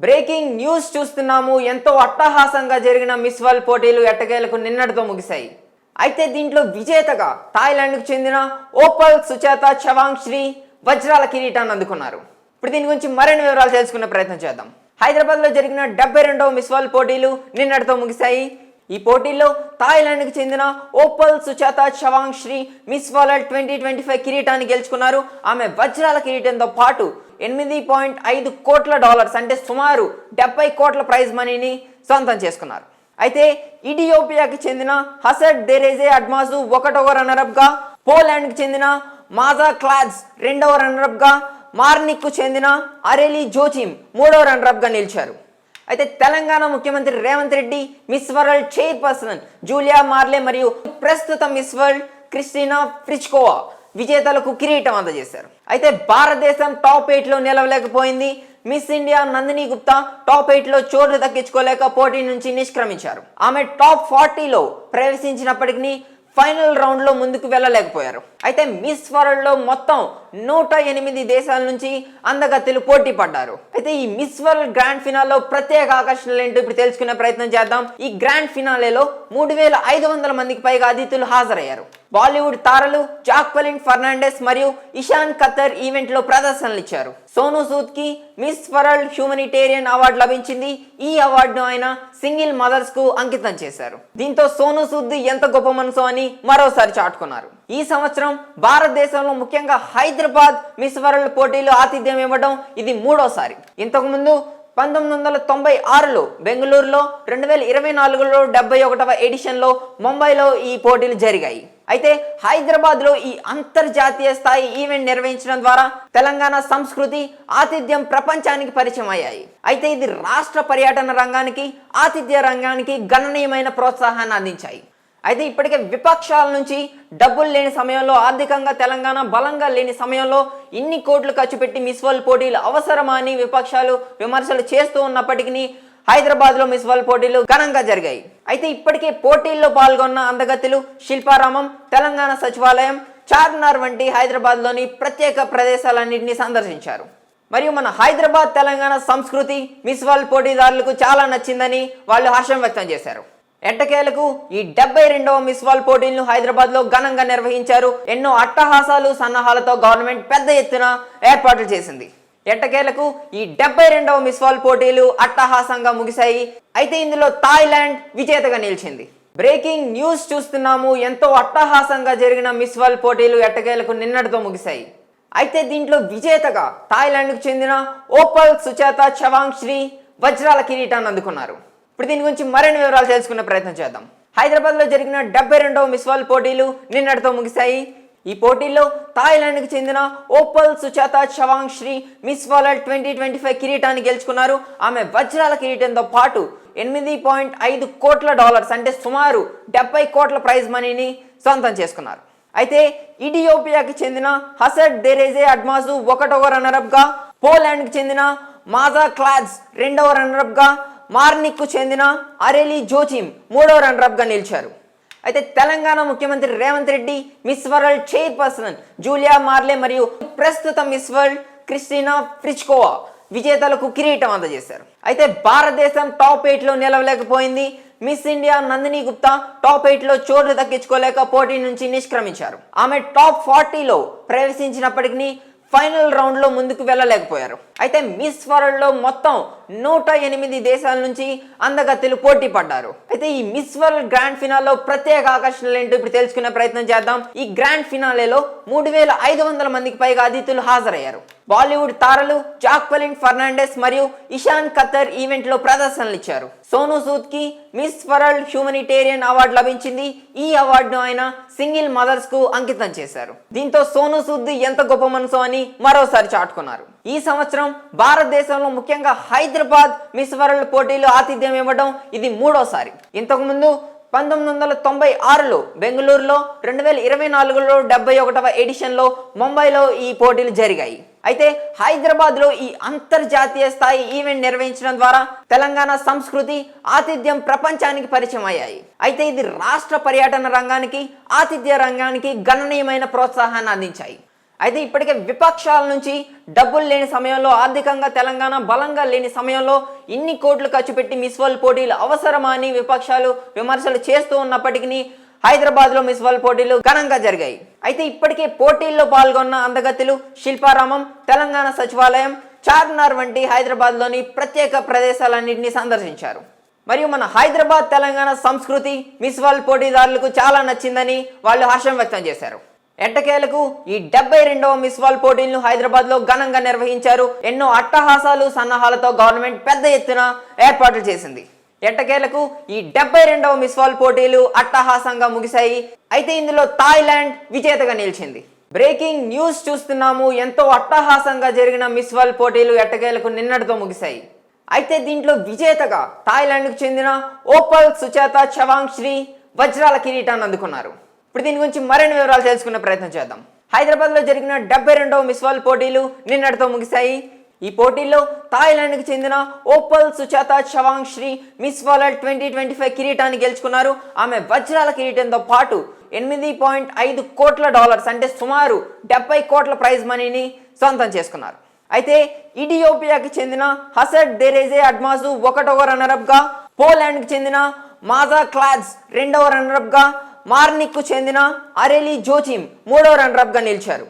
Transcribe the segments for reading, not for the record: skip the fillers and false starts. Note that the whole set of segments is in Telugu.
బ్రేకింగ్ న్యూస్ చూస్తున్నాము. ఎంతో అట్టహాసంగా జరిగిన మిస్ వరల్డ్ పోటీలు ఎట్టకేలకు నిన్నటితో ముగిశాయి. అయితే దీంట్లో విజేతగా థాయిలాండ్కు చెందిన ఓపల్ సుచేత చవాంగ్ శ్రీ వజ్రాల కిరీటాన్ని అందుకున్నారు. ఇప్పుడు దీని గురించి మరిన్ని వివరాలు తెలుసుకునే ప్రయత్నం చేద్దాం. హైదరాబాద్లో జరిగిన 72వ మిస్ వరల్డ్ పోటీలు నిన్నటితో ముగిశాయి. ఈ పోటీల్లో థాయిలాండ్కి చెందిన Opal Suchata Chuangsri Miss World 2025 కిరీటాన్ని గెలుచుకున్నారు. ఆమె వజ్రాల కిరీటంతో పాటు $8.5 కోట్ల అంటే సుమారు 70 కోట్ల ప్రైజ్ మనీని సొంతం చేసుకున్నారు. అయితే ఇథియోపియాకి చెందిన హసడ్ దెరేజే అడ్మాసు 1వ రన్నరప్గా, పోలాండ్కి చెందిన మాజా క్లాడ్స్ 2వ రన్నరప్గా, మార్నిక్కు చెందిన అరెలి జోచిమ్ 3వ రన్నరప్గా నిలిచారు. అయితే తెలంగాణ ముఖ్యమంత్రి Revanth Reddy, miss world chairperson Julia మార్లే మరియు ప్రస్తుత మిస్ వరల్డ్ క్రిస్టినా ప్లిష్కోవా విజేతలకు కిరీటం అందజేశారు. అయితే భారతదేశం టాప్ 8లో నిలవలేకపోయింది. Miss India Nandini Gupta top 8లో చోటు దక్కించుకోలేక పోటీ నుంచి నిష్క్రమించారు. ఆమె టాప్ 40లో ప్రవేశించినప్పటికీ ఫైనల్ రౌండ్లో ముందుకు వెళ్ళలేకపోయారు. అయితే మిస్ వరల్డ్లో మొత్తం 108 దేశాల నుంచి అందగత్తెలు పోటీ పడ్డారు. అయితే ఈ మిస్ వరల్డ్ గ్రాండ్ ఫినాల్లో ప్రత్యేక ఆకర్షణలు ఏంటో ఇప్పుడు తెలుసుకునే ప్రయత్నం చేద్దాం. ఈ గ్రాండ్ ఫినాలేలో 3500 మందికి పైగా అతిథులు హాజరయ్యారు. బాలీవుడ్ తారలు జాక్వెలిన్ ఫెర్నాండెస్ మరియు ఇషాన్ ఖత్తర్ ఈవెంట్ లో ప్రదర్శనలు ఇచ్చారు. సోనూ సూద్ కి మిస్ వరల్డ్ హ్యూమనిటేరియన్ అవార్డు లభించింది. ఈ అవార్డును ఆయన సింగిల్ మదర్స్ కు అంకితం చేశారు. దీంతో సోనూ సూద్ ఎంత గొప్ప మనసు అని మరోసారి చాటుకున్నారు. ఈ సంవత్సరం భారతదేశంలో ముఖ్యంగా హైదరాబాద్ మిస్ వరల్డ్ పోటీలు ఆతిథ్యం ఇవ్వడం ఇది 3వసారి. ఇంతకు ముందు 1996లో బెంగళూరులో, 2024లో 71వ ఎడిషన్లో ముంబైలో ఈ పోటీలు జరిగాయి. అయితే హైదరాబాద్లో ఈ అంతర్జాతీయ స్థాయి ఈవెంట్ నిర్వహించడం ద్వారా తెలంగాణ సంస్కృతి, ఆతిథ్యం ప్రపంచానికి పరిచయం అయ్యాయి. అయితే ఇది రాష్ట్ర పర్యటన రంగానికి, ఆతిథ్య రంగానికి గణనీయమైన ప్రోత్సాహాన్ని అందించాయి. అయితే ఇప్పటికే విపక్షాల నుంచి డబ్బులు లేని సమయంలో, ఆర్థికంగా తెలంగాణ బలంగా లేని సమయంలో ఇన్ని కోట్లు ఖర్చు పెట్టి మిస్ వరల్డ్ పోటీలు అవసరమా అని విపక్షాలు విమర్శలు చేస్తూ ఉన్నప్పటికీ హైదరాబాద్లో మిస్ వరల్డ్ పోటీలు ఘనంగా జరిగాయి. అయితే ఇప్పటికే పోటీల్లో పాల్గొన్న అందగత్తెలు శిల్పారామం, తెలంగాణ సచివాలయం, చార్మినార్ వంటి హైదరాబాద్లోని ప్రత్యేక ప్రదేశాలన్నింటినీ సందర్శించారు. మరియు మన హైదరాబాద్ తెలంగాణ సంస్కృతి మిస్ వరల్డ్ పోటీదారులకు చాలా నచ్చిందని వాళ్ళు హర్షం వ్యక్తం చేశారు. ఎట్టకేలకు ఈ 72వ మిస్ వరల్డ్ పోటీలను హైదరాబాద్ లో ఘనంగా నిర్వహించారు. ఎన్నో అట్టహాసాలు, సన్నాహాలతో గవర్నమెంట్ పెద్ద ఎత్తున ఏర్పాట్లు చేసింది. ఎట్టకేలకు ఈ 72వ మిస్ వరల్డ్ పోటీలు అట్టహాసంగా ముగిశాయి. అయితే ఇందులో థాయిలాండ్ విజేతగా నిలిచింది. బ్రేకింగ్ న్యూస్ చూస్తున్నాము. ఎంతో అట్టహాసంగా జరిగిన మిస్ వరల్డ్ పోటీలు ఎట్టకేలకు నిన్నటితో ముగిశాయి. అయితే దీంట్లో విజేతగా థాయిలాండ్కు చెందిన ఓపల్ సుచేత చవాంగ్ శ్రీ వజ్రాల కిరీటాన్ని అందుకున్నారు. ఇప్పుడు దీని గురించి మరిన్ని వివరాలు తెలుసుకునే ప్రయత్నం చేద్దాం. హైదరాబాద్లో జరిగిన 72వ మిస్ వరల్డ్ పోటీలు నిన్నటితో ముగిశాయి. ఈ పోటీల్లో థాయిలాండ్కి చెందిన Opal Suchata Chuangsri Miss World 2025 కిరీటాన్ని గెలుచుకున్నారు. ఆమె వజ్రాల కిరీటంతో పాటు $8.5 కోట్ల అంటే సుమారు 70 కోట్ల ప్రైజ్ మనీని సొంతం చేసుకున్నారు. అయితే ఇథియోపియాకి చెందిన హసడ్ దెరేజే అడ్మాసు 1వ రన్నరప్గా, పోలాండ్కి చెందిన మాజా క్లాడ్స్ 2వ రన్నరప్గా, మార్నిక్కు చెందిన అరెలి జోచిమ్ 3వ రన్నరప్గా నిలిచారు. అయితే తెలంగాణ ముఖ్యమంత్రి Revanth Reddy, miss world chairperson Julia మార్లే మరియు ప్రస్తుత మిస్ వరల్డ్ క్రిస్టినా ప్లిష్కోవా విజేతలకు కిరీటం అందజేశారు. అయితే భారతదేశం టాప్ 8లో నిలవలేకపోయింది. Miss India Nandini Gupta top 8లో చోటు దక్కించుకోలేక పోటీ నుంచి నిష్క్రమించారు. ఆమె టాప్ 40లో ప్రవేశించినప్పటికీ ఫైనల్ రౌండ్లో ముందుకు వెళ్ళలేకపోయారు. అయితే మిస్ వరల్డ్లో మొత్తం 108 దేశాల నుంచి అందగత్తెలు పోటీ పడ్డారు. అయితే ఈ మిస్ వరల్డ్ గ్రాండ్ ఫినాల్లో ప్రత్యేక ఆకర్షణలు ఏంటో ఇప్పుడు తెలుసుకునే ప్రయత్నం చేద్దాం. ఈ గ్రాండ్ ఫినాలేలో 3500 మందికి పైగా అతిథులు హాజరయ్యారు. బాలీవుడ్ తారలు జాక్వెలిన్ ఫెర్నాండెస్ మరియు ఇషాన్ ఖత్తర్ ఈవెంట్ లో ప్రదర్శనలు ఇచ్చారు. సోనూ సూద్ కి మిస్ వరల్డ్ హ్యూమనిటేరియన్ అవార్డు లభించింది. ఈ అవార్డును ఆయన సింగిల్ మదర్స్ కు అంకితం చేశారు. దీంతో సోనూ సూద్ ఎంత గొప్ప మనసు అని మరోసారి చాటుకున్నారు. ఈ సంవత్సరం భారతదేశంలో ముఖ్యంగా హైదరాబాద్ మిస్ వరల్డ్ పోటీలు ఆతిథ్యం ఇవ్వడం ఇది 3వసారి. ఇంతకు ముందు 1996లో బెంగళూరులో, 2024లో 71వ ఎడిషన్లో ముంబైలో ఈ పోటీలు జరిగాయి. అయితే హైదరాబాద్లో ఈ అంతర్జాతీయ స్థాయి ఈవెంట్ నిర్వహించడం ద్వారా తెలంగాణ సంస్కృతి, ఆతిథ్యం ప్రపంచానికి పరిచయం అయ్యాయి. అయితే ఇది రాష్ట్ర పర్యటన రంగానికి, ఆతిథ్య రంగానికి గణనీయమైన ప్రోత్సాహాన్ని అందించాయి. అయితే ఇప్పటికే విపక్షాల నుంచి డబ్బులు లేని సమయంలో, ఆర్థికంగా తెలంగాణ బలంగా లేని సమయంలో ఇన్ని కోట్లు ఖర్చు పెట్టి మిస్ వరల్డ్ పోటీలు అవసరమా అని విపక్షాలు విమర్శలు చేస్తూ ఉన్నప్పటికీ హైదరాబాద్లో మిస్ వరల్డ్ పోటీలు ఘనంగా జరిగాయి. అయితే ఇప్పటికే పోటీల్లో పాల్గొన్న అందగత్తెలు శిల్పారామం, తెలంగాణ సచివాలయం, చార్మినార్ వంటి హైదరాబాద్లోని ప్రత్యేక ప్రదేశాలన్నింటినీ సందర్శించారు. మరియు మన హైదరాబాద్ తెలంగాణ సంస్కృతి మిస్ వరల్డ్ పోటీదారులకు చాలా నచ్చిందని వాళ్ళు హర్షం వ్యక్తం చేశారు. ఎట్టకేలకు ఈ 72వ మిస్ వరల్డ్ పోటీలను హైదరాబాద్ లో ఘనంగా నిర్వహించారు. ఎన్నో అట్టహాసాలు సన్నాహాలతో గవర్నమెంట్ పెద్ద ఎత్తున ఏర్పాట్లు చేసింది. ఎట్టకేలకు ఈ 72వ మిస్ వరల్డ్ పోటీలు అట్టహాసంగా ముగిశాయి. అయితే ఇందులో థాయిలాండ్ విజేతగా నిలిచింది. బ్రేకింగ్ న్యూస్ చూస్తున్నాము. ఎంతో అట్టహాసంగా జరిగిన మిస్ వరల్డ్ పోటీలు ఎట్టకేలకు నిన్నటితో ముగిశాయి. అయితే దీంట్లో విజేతగా థాయిలాండ్కు చెందిన ఓపల్ సుచేత చవాంగ్ శ్రీ వజ్రాల కిరీటాన్ని అందుకున్నారు. ఇప్పుడు దీని గురించి మరిన్ని వివరాలు తెలుసుకునే ప్రయత్నం చేద్దాం. హైదరాబాద్లో జరిగిన 72వ మిస్ వరల్డ్ పోటీలు నిన్నటితో ముగిశాయి. ఈ పోటీల్లో థాయిలాండ్కి చెందిన Opal Suchata Chuangsri Miss World 2025 కిరీటాన్ని గెలుచుకున్నారు. ఆమె వజ్రాల కిరీటంతో పాటు $8.5 కోట్ల అంటే సుమారు 70 కోట్ల ప్రైజ్ మనీని సొంతం చేసుకున్నారు. అయితే ఇథియోపియాకి చెందిన హసడ్ దెరేజే అడ్మాసు 1వ రన్నరప్గా, పోలాండ్కి చెందిన మాజా క్లాడ్స్ 2వ రన్నరప్గా, మార్నిక్కు చెందిన అరెలి జోచిమ్ 3వ రన్నరప్గా నిలిచారు.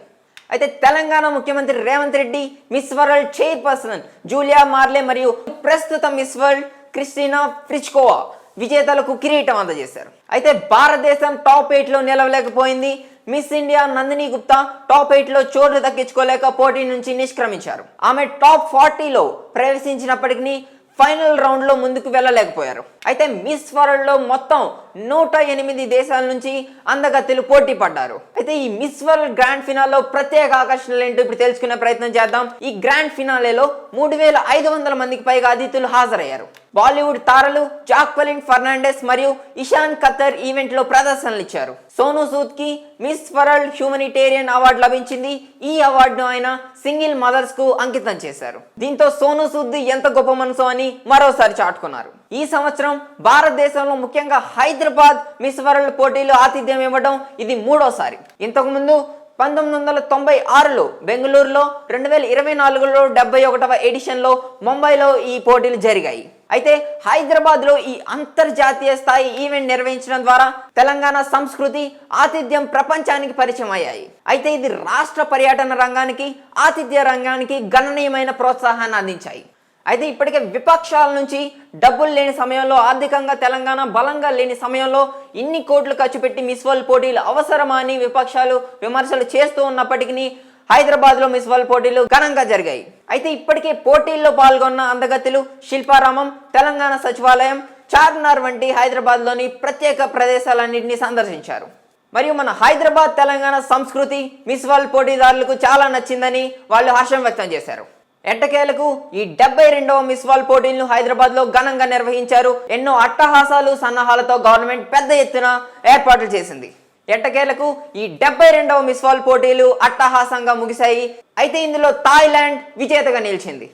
అయితే తెలంగాణ ముఖ్యమంత్రి Revanth Reddy, miss world chairperson Julia మార్లే మరియు ప్రస్తుత మిస్ వరల్డ్ క్రిస్టినా ప్రిచ్కోవా విజేతలకు కిరీటం అందజేశారు. అయితే భారతదేశం టాప్ 8లో నిలవలేకపోయింది. Miss India Nandini Gupta top 8లో చోటు దక్కించుకోలేక పోటీ నుంచి నిష్క్రమించారు. ఆమె టాప్ 40లో ప్రవేశించినప్పటికీ ఫైనల్ రౌండ్లో ముందుకు వెళ్ళలేకపోయారు. అయితే మిస్ వరల్డ్లో మొత్తం 108 దేశాల నుంచి అందగత్తెలు పోటీ పడ్డారు. అయితే ఈ మిస్ వరల్డ్ గ్రాండ్ ఫినాల్లో ప్రత్యేక ఆకర్షణలు ఏంటో ఇప్పుడు తెలుసుకునే ప్రయత్నం చేద్దాం. ఈ గ్రాండ్ ఫినాలేలో 3500 మందికి పైగా అతిథులు హాజరయ్యారు. బాలీవుడ్ తారలు జాక్వెలిన్ ఫెర్నాండెస్ మరియు ఇషాన్ ఖత్తర్ ఈవెంట్ లో ప్రదర్శనలు ఇచ్చారు. సోనూ సూద్ కి మిస్ వరల్డ్ హ్యూమనిటేరియన్ అవార్డు లభించింది. ఈ అవార్డును ఆయన సింగిల్ మదర్స్ కు అంకితం చేశారు. దీంతో సోనూ సూద్ ఎంత గొప్ప మనసు అని మరోసారి చాటుకున్నారు. ఈ సంవత్సరం భారతదేశంలో ముఖ్యంగా హైదరాబాద్ మిస్ వరల్డ్ పోటీలు ఆతిథ్యం ఇవ్వడం ఇది 3వసారి. ఇంతకు ముందు 1996లో బెంగళూరులో, 2024లో 71వ ఎడిషన్లో ముంబైలో ఈ పోటీలు జరిగాయి. అయితే హైదరాబాద్లో ఈ అంతర్జాతీయ స్థాయి ఈవెంట్ నిర్వహించడం ద్వారా తెలంగాణ సంస్కృతి, ఆతిథ్యం ప్రపంచానికి పరిచయం అయ్యాయి. అయితే ఇది రాష్ట్ర పర్యటన రంగానికి, ఆతిథ్య రంగానికి గణనీయమైన ప్రోత్సాహాన్ని అందించాయి. అయితే ఇప్పటికే విపక్షాల నుంచి డబ్బులు లేని సమయంలో, ఆర్థికంగా తెలంగాణ బలంగా లేని సమయంలో ఇన్ని కోట్లు ఖర్చు పెట్టి మిస్ వరల్డ్ పోటీలు అవసరమా అని విపక్షాలు విమర్శలు చేస్తూ ఉన్నప్పటికీ హైదరాబాద్లో మిస్ వరల్డ్ పోటీలు ఘనంగా జరిగాయి. అయితే ఇప్పటికే పోటీల్లో పాల్గొన్న అందగత్తెలు శిల్పారామం, తెలంగాణ సచివాలయం, చార్మినార్ వంటి హైదరాబాద్లోని ప్రత్యేక ప్రదేశాలన్నింటినీ సందర్శించారు. మరియు మన హైదరాబాద్ తెలంగాణ సంస్కృతి మిస్ వరల్డ్ పోటీదారులకు చాలా నచ్చిందని వాళ్ళు హర్షం వ్యక్తం చేశారు. ఎట్టకేలకు ఈ 72వ మిస్ వరల్డ్ పోటీలను హైదరాబాద్లో ఘనంగా నిర్వహించారు. ఎన్నో అట్టహాసాలు సన్నాహాలతో గవర్నమెంట్ పెద్ద ఎత్తున ఏర్పాట్లు చేసింది. ఎట్టకేలకు ఈ 72వ మిస్ వరల్డ్ పోటీలు అట్టహాసంగా ముగిశాయి. అయితే ఇందులో థాయిలాండ్ విజేతగా నిలిచింది.